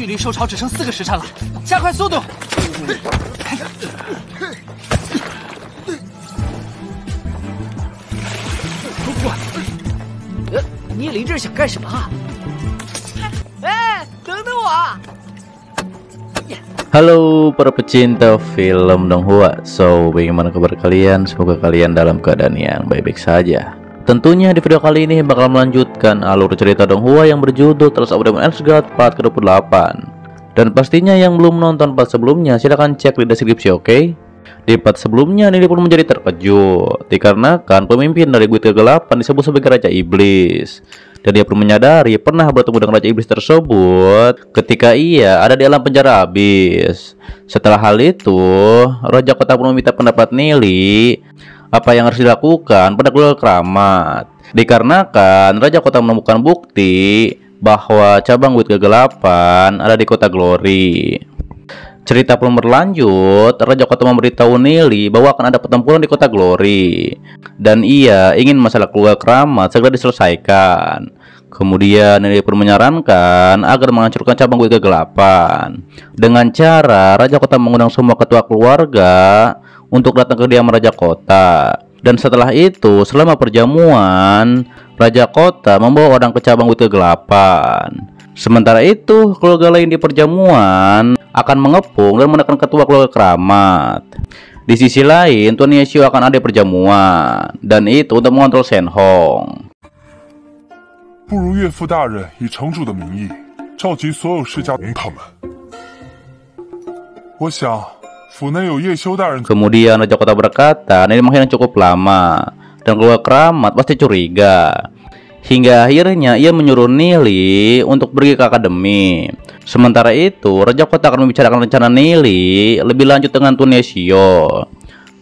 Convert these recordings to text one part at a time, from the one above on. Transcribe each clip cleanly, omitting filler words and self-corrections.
距离收巢只剩4个时辰了，加快速度！叔父，你临这儿想干什么啊？哎，等等我！Halo para pecinta film Donghua. So, bagaimana kabar kalian? Semoga kalian dalam keadaan yang baik-baik saja. Tentunya di video kali ini bakal melanjutkan alur cerita Donghua yang berjudul Tales of Demon Asgard part ke-28. Dan pastinya yang belum nonton part sebelumnya silahkan cek di deskripsi, oke? Di part sebelumnya Nili pun menjadi terkejut dikarenakan pemimpin dari Guild Kegelapan disebut sebagai Raja Iblis. Dan dia pun menyadari pernah bertemu dengan Raja Iblis tersebut ketika ia ada di alam penjara abis. Setelah hal itu, Raja Kota pun meminta pendapat Nili apa yang harus dilakukan pada Glory Keramat. Dikarenakan Raja Kota menemukan bukti bahwa cabang Guild Kegelapan ada di Kota Glory. Cerita pun berlanjut, Raja Kota memberitahu Nili bahwa akan ada pertempuran di Kota Glory dan ia ingin masalah Glory Keramat segera diselesaikan. Kemudian Nili pun menyarankan agar menghancurkan cabang Guild Kegelapan dengan cara Raja Kota mengundang semua ketua keluarga untuk datang ke kediaman Raja Kota. Dan setelah itu, selama perjamuan, Raja Kota membawa orang ke cabang Guild Kegelapan. Sementara itu, keluarga lain di perjamuan akan mengepung dan menekan ketua keluarga Keramat. Di sisi lain, Tuan Yeshio akan ada di perjamuan, dan itu untuk mengontrol Shenhong. 不如岳父大人以城主的名义召集所有世家他们。我想府内有叶修大人。 Kemudian Raja Kota berkata, Nili menghilang cukup lama dan keluarga Keramat pasti curiga. Hingga akhirnya ia menyuruh Nili untuk pergi ke akademi. Sementara itu, Raja Kota akan membicarakan rencana Nili lebih lanjut dengan Tuan Yeshio.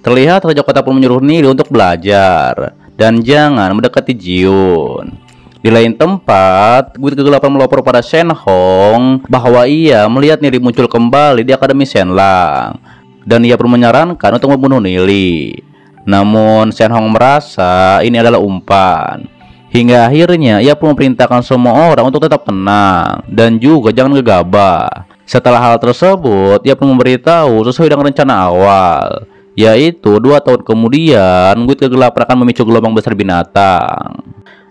Terlihat Raja Kota pun menyuruh Nili untuk belajar dan jangan mendekati Jiun. Di lain tempat, Guild Kegelapan melapor pada Shenhong bahwa ia melihat Nili muncul kembali di Akademi Shenlang dan ia pun menyarankan untuk membunuh Nili. Namun Shenhong merasa ini adalah umpan. Hingga akhirnya ia pun memerintahkan semua orang untuk tetap tenang dan juga jangan gegabah. Setelah hal tersebut, ia pun memberitahu sesuai dengan rencana awal, yaitu 2 tahun kemudian Guild Kegelapan akan memicu gelombang besar binatang.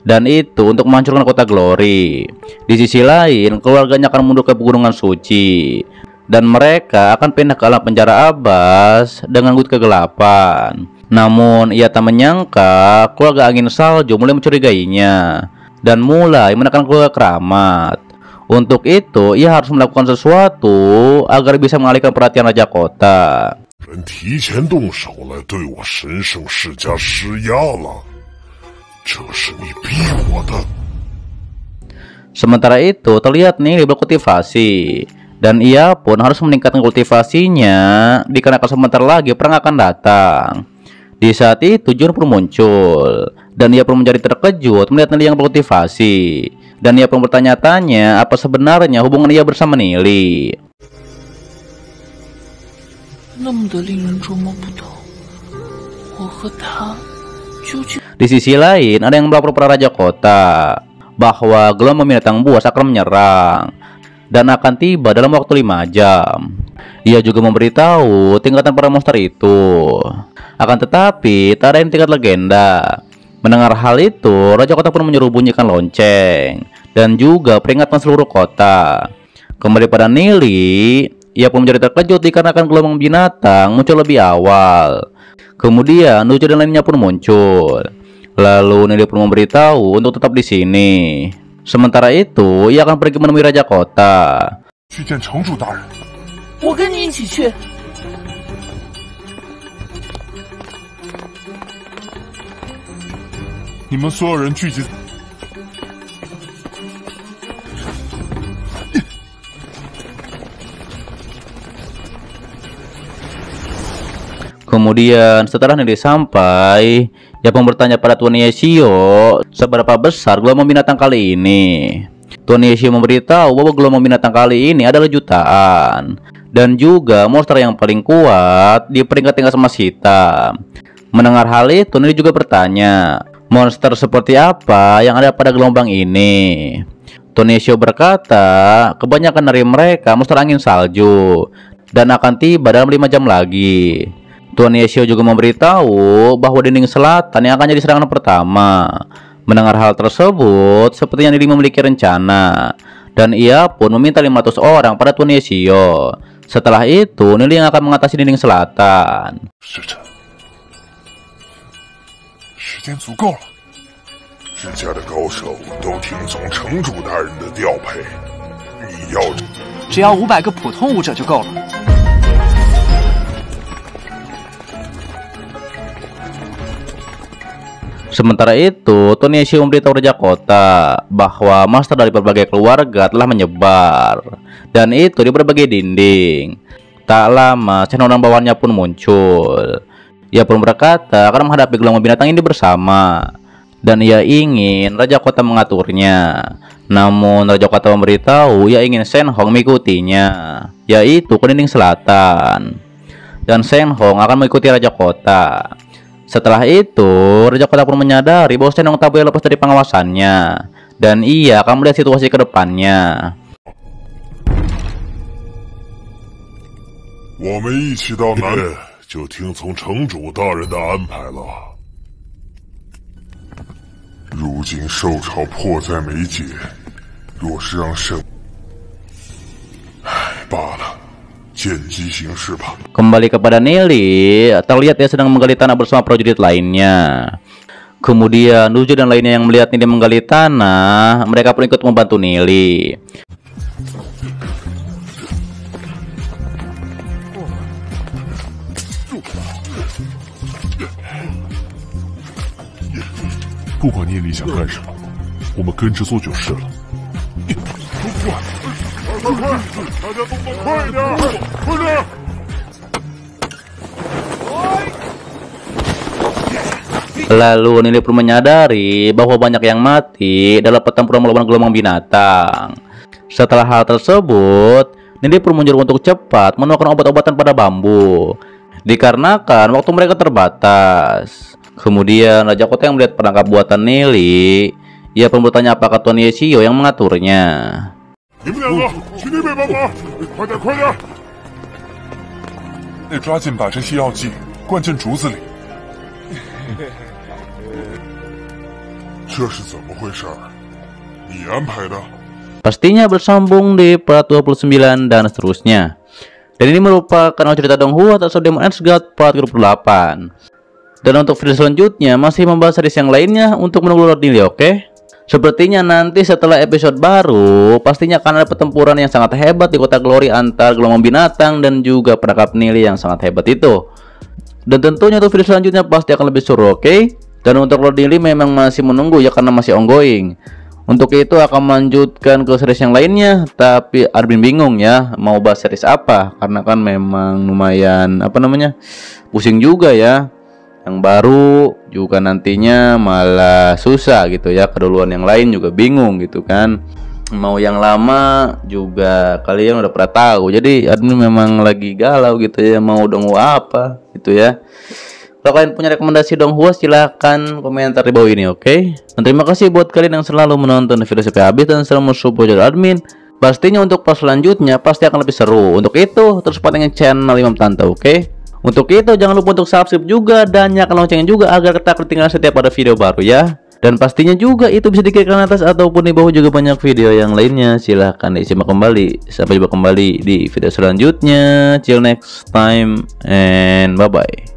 Dan itu untuk menghancurkan Kota Glory. Di sisi lain, keluarganya akan mundur ke Pegunungan Suci dan mereka akan pindah ke alam penjara Abbas dengan Guild Kegelapan. Namun ia tak menyangka keluarga Angin Salju mulai mencurigainya dan mulai menekan keluarga Keramat. Untuk itu ia harus melakukan sesuatu agar bisa mengalihkan perhatian Raja Kota. Sementara itu terlihat Nili berkultivasi dan ia pun harus meningkatkan kultivasinya dikarenakan sebentar lagi perang akan datang. Di saat itu Jun pun muncul dan ia pun menjadi terkejut melihat Nili yang berkultivasi dan ia pun bertanya-tanya apa sebenarnya hubungan ia bersama Nili. Di sisi lain ada yang melapor pada Raja Kota bahwa gelombang binatang buas akan menyerang dan akan tiba dalam waktu 5 jam. Ia juga memberitahu tingkatan para monster itu. Akan tetapi tak ada yang tingkat legenda. Mendengar hal itu, Raja Kota pun menyuruh bunyikan lonceng dan juga peringatkan seluruh kota. Kembali pada Nili, ia pun menjadi terkejut dikarenakan gelombang binatang muncul lebih awal. Kemudian Nuju dan lainnya pun muncul. Lalu Nili pun memberitahu untuk tetap di sini. Sementara itu, ia akan pergi menemui Raja Kota. 去见城主大人。我跟你一起去。你们所有人聚集。Kemudian setelah Nili sampai, ia pun bertanya pada Tuan Yeshio seberapa besar gelombang binatang kali ini. Tuan Yeshio memberitahu bahwa gelombang binatang kali ini adalah jutaan dan juga monster yang paling kuat di peringkat tingkat emas hitam. Mendengar hal itu, Nili juga bertanya, monster seperti apa yang ada pada gelombang ini? Tuan Yeshio berkata, kebanyakan dari mereka monster angin salju dan akan tiba dalam 5 jam lagi. Tuan Yeshio juga memberitahu bahwa dinding selatan yang akan jadi serangan pertama. Mendengar hal tersebut, sepertinya Nili memiliki rencana, dan ia pun meminta 500 orang pada Tuan Yeshio. Setelah itu, Nili yang akan mengatasi dinding selatan. 时间足够了，之家的高手都听从城主大人的调配，你要只要500个普通武者就够了。 Sementara itu, Tuan Yeshio memberitahu Raja Kota bahwa monster dari berbagai keluarga telah menyebar, dan itu di berbagai dinding. Tak lama, Shenhong dan bawahannya pun muncul. Ia pun berkata akan menghadapi gelombang binatang ini bersama, dan ia ingin Raja Kota mengaturnya. Namun Raja Kota memberitahu ia ingin Shenhong mengikutinya, yaitu ke dinding selatan, dan Shenhong akan mengikuti Raja Kota. Setelah itu, Raja Kota pun menyadari bahwa Shenhong tak boleh lepas dari pengawasannya, dan ia akan melihat situasi ke depannya. 我们一起到南，就听从城主大人的安排了。如今兽潮迫在眉睫，若是让神，罢了，见机行事吧。 Kembali kepada Nili, terlihat dia sedang menggali tanah bersama prajurit lainnya. Kemudian Luju dan lainnya yang melihat Nili menggali tanah, mereka pun ikut membantu Nili. 不管聂离想干什么，我们跟着做就是了。快，大家动作快点，快点！ Lalu Nili pun menyadari bahwa banyak yang mati dalam pertempuran melawan gelombang binatang. Setelah hal tersebut, Nili pun menyuruh untuk cepat menemukan obat-obatan pada bambu, dikarenakan waktu mereka terbatas. Kemudian Raja Kota yang melihat perangkap buatan Nili, ia pun bertanya apakah Tuan Yeshio yang mengaturnya. 你们两个去那边帮忙，快点，快点！得抓紧把这些药剂灌进竹子里。这是怎么回事？你安排的？ Pastinya bersambung di part 29 dan seterusnya. Dan ini merupakan cerita Donghua atau Demon Edgeguard part 28. Dan untuk video selanjutnya masih membahas series yang lainnya untuk menunggu Lord Nili, oke? Sepertinya nanti setelah episode baru pastinya akan ada pertempuran yang sangat hebat di kota Glory antar gelombang binatang dan juga perangkap Nili yang sangat hebat itu. Dan tentunya untuk video selanjutnya pasti akan lebih seru, oke? Dan untuk Lord Nili memang masih menunggu ya karena masih ongoing. Untuk itu akan melanjutkan ke series yang lainnya, tapi Arvin bingung ya mau bahas series apa karena kan memang lumayan pusing juga ya. Yang baru juga nantinya malah susah gitu ya, keduluan yang lain juga bingung gitu kan. Mau yang lama juga kalian udah pernah tahu. Jadi admin memang lagi galau gitu ya, mau Donghua apa gitu ya. Kalau kalian punya rekomendasi Donghua silahkan komentar di bawah ini, oke? Dan terima kasih buat kalian yang selalu menonton video sampai habis dan selalu support admin. Pastinya untuk part selanjutnya pasti akan lebih seru. Untuk itu terus pantengin channel Imam Tante, oke? Untuk itu jangan lupa untuk subscribe juga dan nyalakan loncengnya juga agar tak ketinggalan setiap ada video baru ya. Dan pastinya juga itu bisa di klik kanan atas ataupun di bawah juga banyak video yang lainnya. Silahkan disimak kembali. Sampai jumpa kembali di video selanjutnya. Till next time and bye bye.